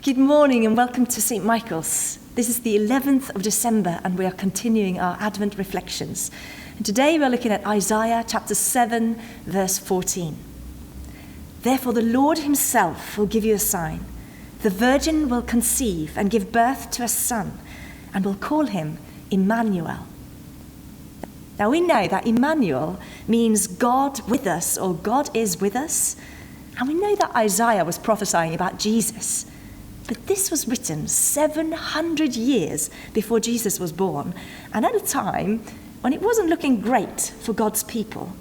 Good morning and welcome to St. Michael's. This is the 11th of December and we are continuing our Advent reflections. And today we are looking at Isaiah chapter 7, verse 14. Therefore the Lord himself will give you a sign. The virgin will conceive and give birth to a son and will call him Emmanuel. Now we know that Emmanuel means God with us, or God is with us. And we know that Isaiah was prophesying about Jesus. But this was written 700 years before Jesus was born, and at a time when it wasn't looking great for God's people.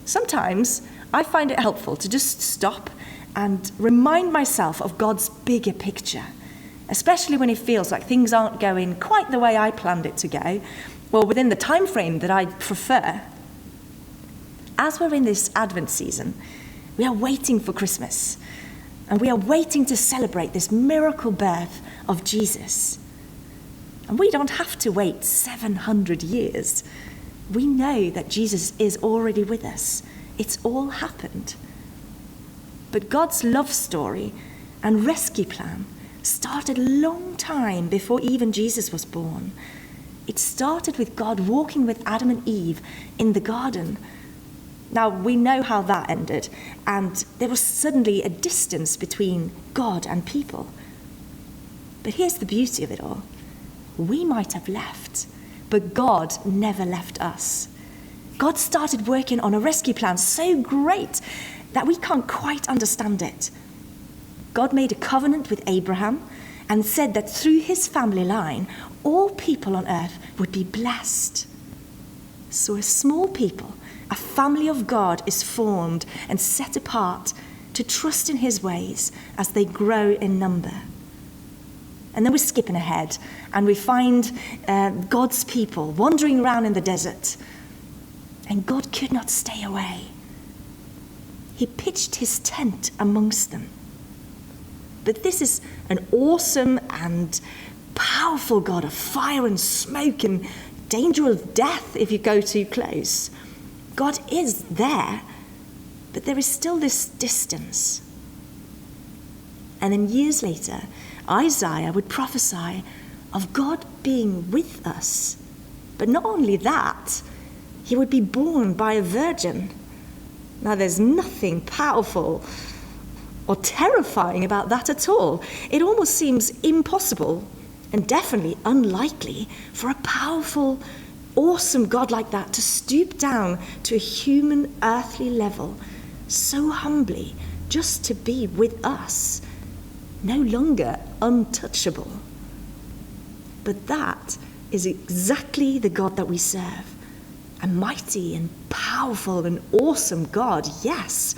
Sometimes I find it helpful to just stop and remind myself of God's bigger picture, especially when it feels like things aren't going quite the way I planned it to go, or within the time frame that I prefer. As we're in this Advent season, we are waiting for Christmas. And we are waiting to celebrate this miracle birth of Jesus. And we don't have to wait 700 years. We know that Jesus is already with us. It's all happened. But God's love story and rescue plan started a long time before even Jesus was born. It started with God walking with Adam and Eve in the garden. Now, we know how that ended, and there was suddenly a distance between God and people. But here's the beauty of it all. We might have left, but God never left us. God started working on a rescue plan so great that we can't quite understand it. God made a covenant with Abraham and said that through his family line, all people on earth would be blessed. So a small people, a family of God, is formed and set apart to trust in his ways as they grow in number. And then we're skipping ahead and we find God's people wandering around in the desert. And God could not stay away. He pitched his tent amongst them. But this is an awesome and powerful God of fire and smoke and danger of death if you go too close. God is there, but there is still this distance. And then years later, Isaiah would prophesy of God being with us. But not only that, he would be born by a virgin. Now, there's nothing powerful or terrifying about that at all. It almost seems impossible and definitely unlikely for a powerful, awesome God like that to stoop down to a human earthly level so humbly just to be with us, no longer untouchable. But that is exactly the God that we serve. A mighty and powerful and awesome God, yes,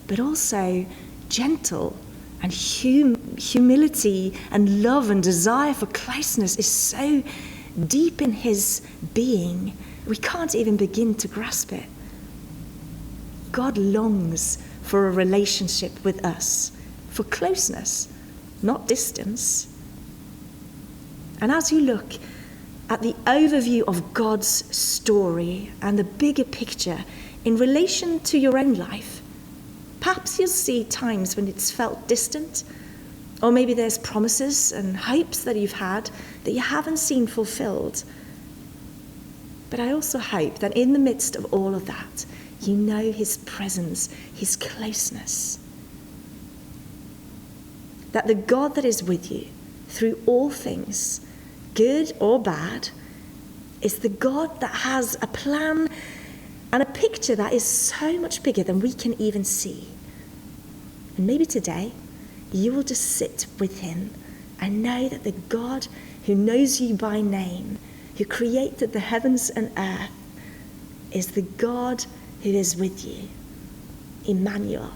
but also gentle, and humility and love and desire for closeness is so deep in his being, we can't even begin to grasp it. God longs for a relationship with us, for closeness, not distance. And as you look at the overview of God's story and the bigger picture in relation to your own life, perhaps you'll see times when it's felt distant, or maybe there's promises and hopes that you've had that you haven't seen fulfilled. But I also hope that in the midst of all of that, you know his presence, his closeness. That the God that is with you through all things, good or bad, is the God that has a plan and a picture that is so much bigger than we can even see. And maybe today, you will just sit with him and know that the God who knows you by name, who created the heavens and earth, is the God who is with you, Emmanuel.